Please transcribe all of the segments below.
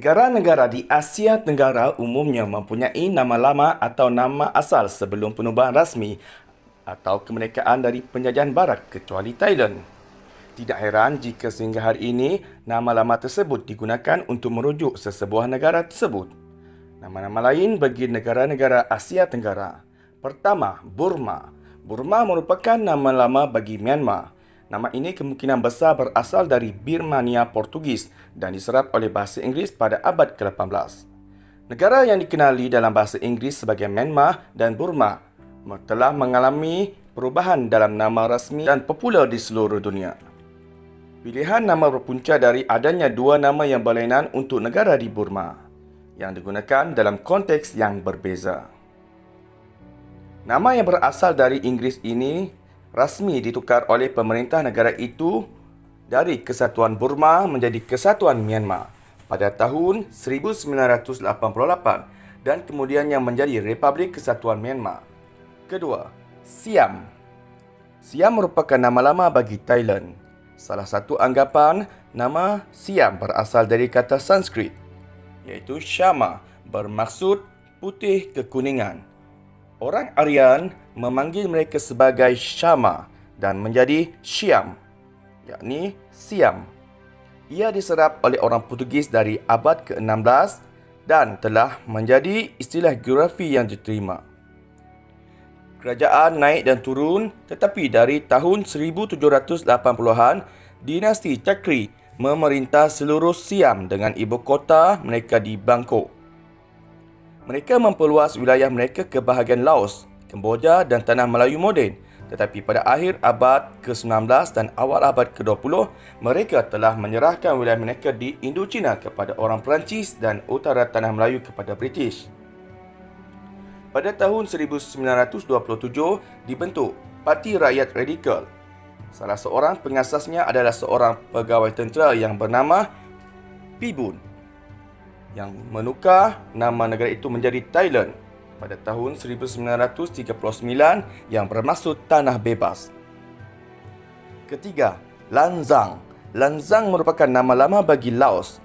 Negara-negara di Asia Tenggara umumnya mempunyai nama lama atau nama asal sebelum penubuhan rasmi atau kemerdekaan dari penjajahan barat kecuali Thailand. Tidak heran jika sehingga hari ini nama lama tersebut digunakan untuk merujuk sesebuah negara tersebut. Nama-nama lain bagi negara-negara Asia Tenggara. Pertama, Burma. Burma merupakan nama lama bagi Myanmar. Nama ini kemungkinan besar berasal dari Birmania Portugis dan diserap oleh bahasa Inggeris pada abad ke-18. Negara yang dikenali dalam bahasa Inggeris sebagai Myanmar dan Burma telah mengalami perubahan dalam nama rasmi dan popular di seluruh dunia. Pilihan nama berpunca dari adanya dua nama yang berlainan untuk negara di Burma yang digunakan dalam konteks yang berbeza. Nama yang berasal dari Inggeris ini rasmi ditukar oleh pemerintah negara itu dari Kesatuan Burma menjadi Kesatuan Myanmar pada tahun 1988 dan kemudiannya menjadi Republik Kesatuan Myanmar. Kedua, Siam. Siam merupakan nama lama bagi Thailand. Salah satu anggapan nama Siam berasal dari kata Sanskrit, iaitu Shama, bermaksud putih kekuningan. Orang Aryan memanggil mereka sebagai Shama dan menjadi Siam, yakni Siam. Ia diserap oleh orang Portugis dari abad ke-16 dan telah menjadi istilah geografi yang diterima. Kerajaan naik dan turun, tetapi dari tahun 1780-an, dinasti Chakri memerintah seluruh Siam dengan ibu kota mereka di Bangkok. Mereka memperluas wilayah mereka ke bahagian Laos, Kemboja dan Tanah Melayu moden. Tetapi pada akhir abad ke-19 dan awal abad ke-20, mereka telah menyerahkan wilayah mereka di Indochina kepada orang Perancis dan utara Tanah Melayu kepada British. Pada tahun 1927, dibentuk Parti Rakyat Radikal. Salah seorang pengasasnya adalah seorang pegawai tentera yang bernama Pibun, yang menukar nama negara itu menjadi Thailand pada tahun 1939 yang bermaksud tanah bebas. Ketiga, Lanzang. Lanzang merupakan nama lama bagi Laos.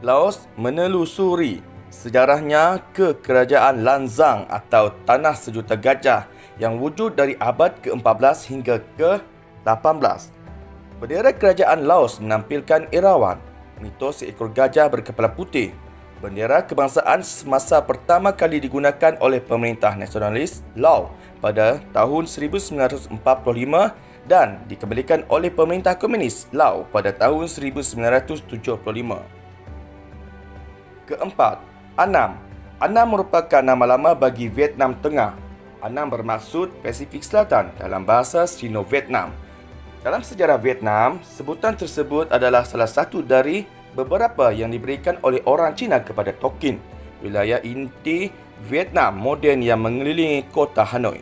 Laos menelusuri sejarahnya ke kerajaan Lanzang atau Tanah Sejuta Gajah yang wujud dari abad ke-14 hingga ke-18. Bendera kerajaan Laos menampilkan erawan, mitos seekor gajah berkepala putih. Bendera kebangsaan semasa pertama kali digunakan oleh pemerintah nasionalis Laos pada tahun 1945 dan dikembalikan oleh pemerintah komunis Laos pada tahun 1975. Keempat, Annam. Annam merupakan nama lama bagi Vietnam Tengah. Annam bermaksud Pasifik Selatan dalam bahasa Sino-Vietnam. Dalam sejarah Vietnam, sebutan tersebut adalah salah satu dari beberapa yang diberikan oleh orang Cina kepada Tonkin, wilayah inti Vietnam moden yang mengelilingi kota Hanoi.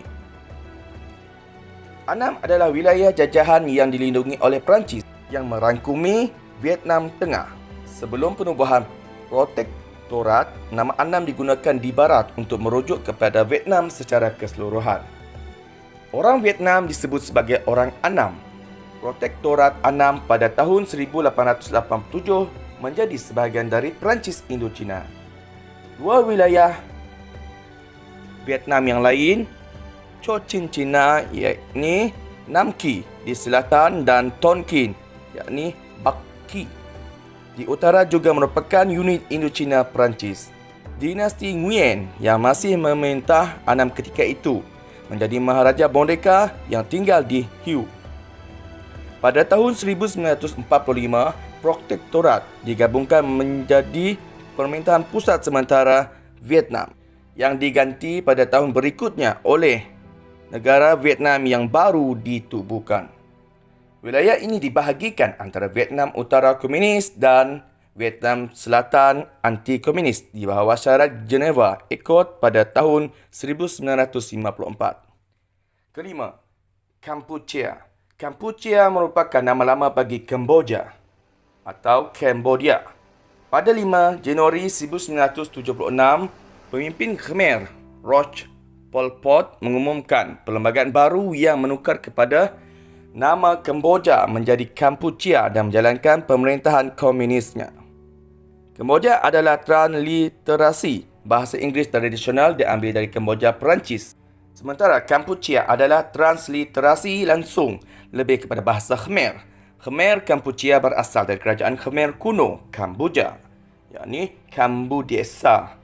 Annam adalah wilayah jajahan yang dilindungi oleh Perancis yang merangkumi Vietnam Tengah. Sebelum penubuhan protektorat, nama Annam digunakan di barat untuk merujuk kepada Vietnam secara keseluruhan. Orang Vietnam disebut sebagai orang Annam. Protektorat Annam pada tahun 1887 menjadi sebahagian dari Perancis Indochina. Dua wilayah Vietnam yang lain, Cochin China yakni Nam Kỳ di selatan dan Tonkin yakni Bắc Kỳ di utara juga merupakan unit Indochina Perancis. Dinasti Nguyen yang masih memerintah Annam ketika itu menjadi Maharaja Bondeka yang tinggal di Hue. Pada tahun 1945, protektorat digabungkan menjadi Pemerintahan Pusat Sementara Vietnam yang diganti pada tahun berikutnya oleh negara Vietnam yang baru ditubuhkan. Wilayah ini dibahagikan antara Vietnam Utara Komunis dan Vietnam Selatan Anti-Komunis di bawah syarat Geneva Accord pada tahun 1954. Kelima, Kampuchea. Kampuchea merupakan nama lama bagi Kemboja atau Cambodia. Pada 5 Januari 1976, pemimpin Khmer Roch Pol Pot mengumumkan perlembagaan baru yang menukar kepada nama Kemboja menjadi Kampuchea dan menjalankan pemerintahan komunisnya. Kemboja adalah transliterasi bahasa Inggeris tradisional diambil dari Kemboja Perancis. Sementara Kampuchea adalah transliterasi langsung lebih kepada bahasa Khmer. Khmer Kampuchea berasal dari kerajaan Khmer kuno Kamboja, yakni Kambudesa.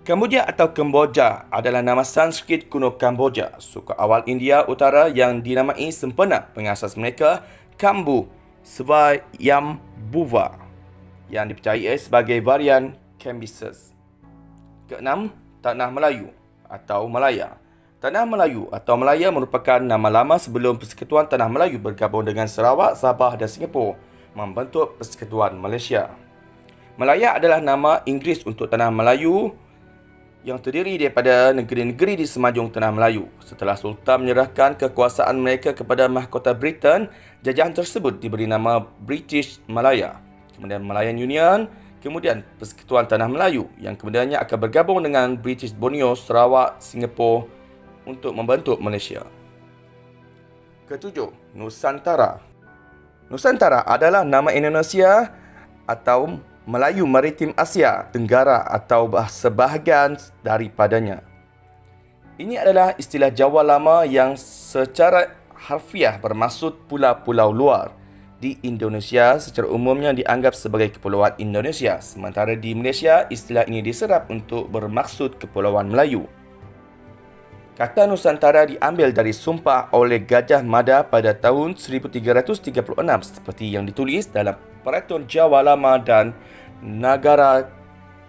Kamboja atau Kemboja adalah nama Sanskrit kuno Kamboja, suku awal India Utara yang dinamai sempena pengasas mereka Kambu Swayambhuva yang dipercayai sebagai varian Kambises. Keenam, Tanah Melayu atau Malaya. Tanah Melayu atau Malaya merupakan nama lama sebelum Persekutuan Tanah Melayu bergabung dengan Sarawak, Sabah dan Singapura membentuk Persekutuan Malaysia. Malaya adalah nama Inggeris untuk Tanah Melayu yang terdiri daripada negeri-negeri di semenanjung Tanah Melayu. Setelah Sultan menyerahkan kekuasaan mereka kepada Mahkota Britain, jajahan tersebut diberi nama British Malaya. Kemudian Malayan Union, kemudian Persekutuan Tanah Melayu yang kemudiannya akan bergabung dengan British Borneo, Sarawak, Singapura untuk membentuk Malaysia. Ketujuh, Nusantara. Nusantara adalah nama Indonesia atau Melayu Maritim Asia Tenggara atau sebahagian daripadanya. Ini adalah istilah Jawa lama yang secara harfiah bermaksud pulau-pulau luar. Di Indonesia secara umumnya dianggap sebagai Kepulauan Indonesia, sementara di Malaysia istilah ini diserap untuk bermaksud Kepulauan Melayu. Kata Nusantara diambil dari sumpah oleh Gajah Mada pada tahun 1336 seperti yang ditulis dalam Peraturan Jawa Lama dan Nagara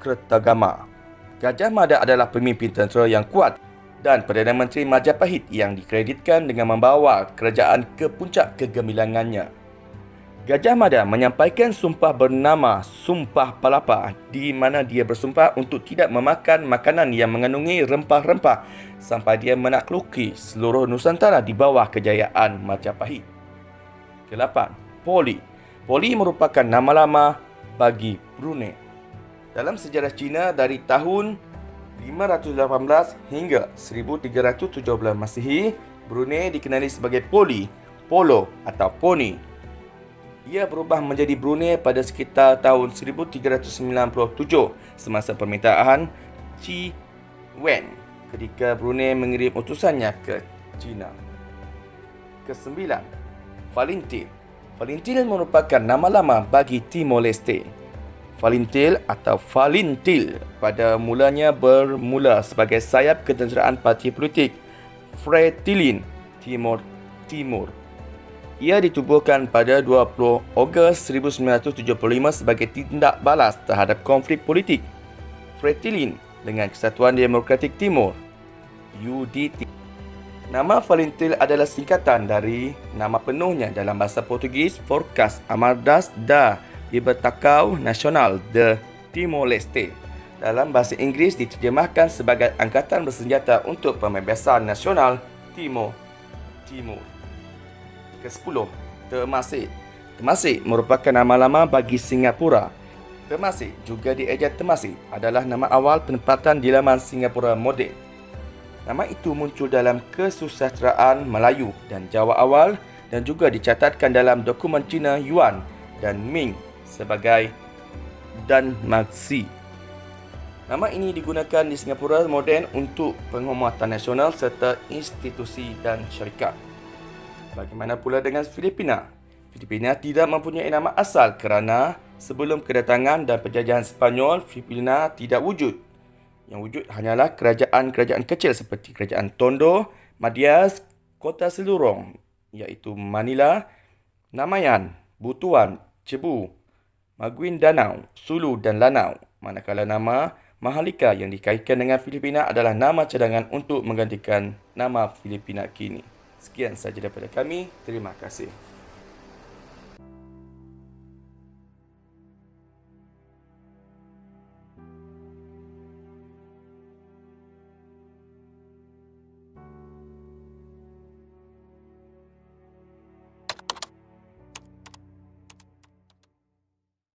Kertagama. Gajah Mada adalah pemimpin tentera yang kuat dan Perdana Menteri Majapahit yang dikreditkan dengan membawa kerajaan ke puncak kegemilangannya. Gajah Mada menyampaikan sumpah bernama Sumpah Palapa di mana dia bersumpah untuk tidak memakan makanan yang mengandungi rempah-rempah sampai dia menakluki seluruh Nusantara di bawah kejayaan Majapahit. Ke-8. Poli. Poli merupakan nama lama bagi Brunei. Dalam sejarah Cina dari tahun 518 hingga 1317 Masihi, Brunei dikenali sebagai Poli, Polo atau Poni. Ia berubah menjadi Brunei pada sekitar tahun 1397 semasa permintaan Qi Wen ketika Brunei mengirim utusannya ke China. Ke-9. Falintil. Falintil merupakan nama lama bagi Timor Leste. Falintil atau Falintil pada mulanya bermula sebagai sayap ketenteraan parti politik Fretilin Timur. Ia ditubuhkan pada 20 Ogos 1975 sebagai tindak balas terhadap konflik politik Fretilin dengan Kesatuan Demokratik Timur (UDT). Nama Falintil adalah singkatan dari nama penuhnya dalam bahasa Portugis Forças Armadas da Libertação Nacional de Timor-Leste. Dalam bahasa Inggeris diterjemahkan sebagai Angkatan Bersenjata untuk Pembebasan Nasional Timur. Ke-10. Temasek. Temasek merupakan nama lama bagi Singapura. Temasek, juga dieja Temasek, adalah nama awal penempatan di laman Singapura moden. Nama itu muncul dalam kesusasteraan Melayu dan Jawa awal dan juga dicatatkan dalam dokumen Cina Yuan dan Ming sebagai Dan Maxi. Nama ini digunakan di Singapura moden untuk penghormatan nasional serta institusi dan syarikat. Bagaimana pula dengan Filipina? Filipina tidak mempunyai nama asal kerana sebelum kedatangan dan penjajahan Sepanyol, Filipina tidak wujud. Yang wujud hanyalah kerajaan-kerajaan kecil seperti Kerajaan Tondo, Madias, Kota Selurong, iaitu Manila, Namayan, Butuan, Cebu, Maguindanao, Sulu dan Lanao. Manakala nama Maharlika yang dikaitkan dengan Filipina adalah nama cadangan untuk menggantikan nama Filipina kini. Sekian sahaja daripada kami. Terima kasih.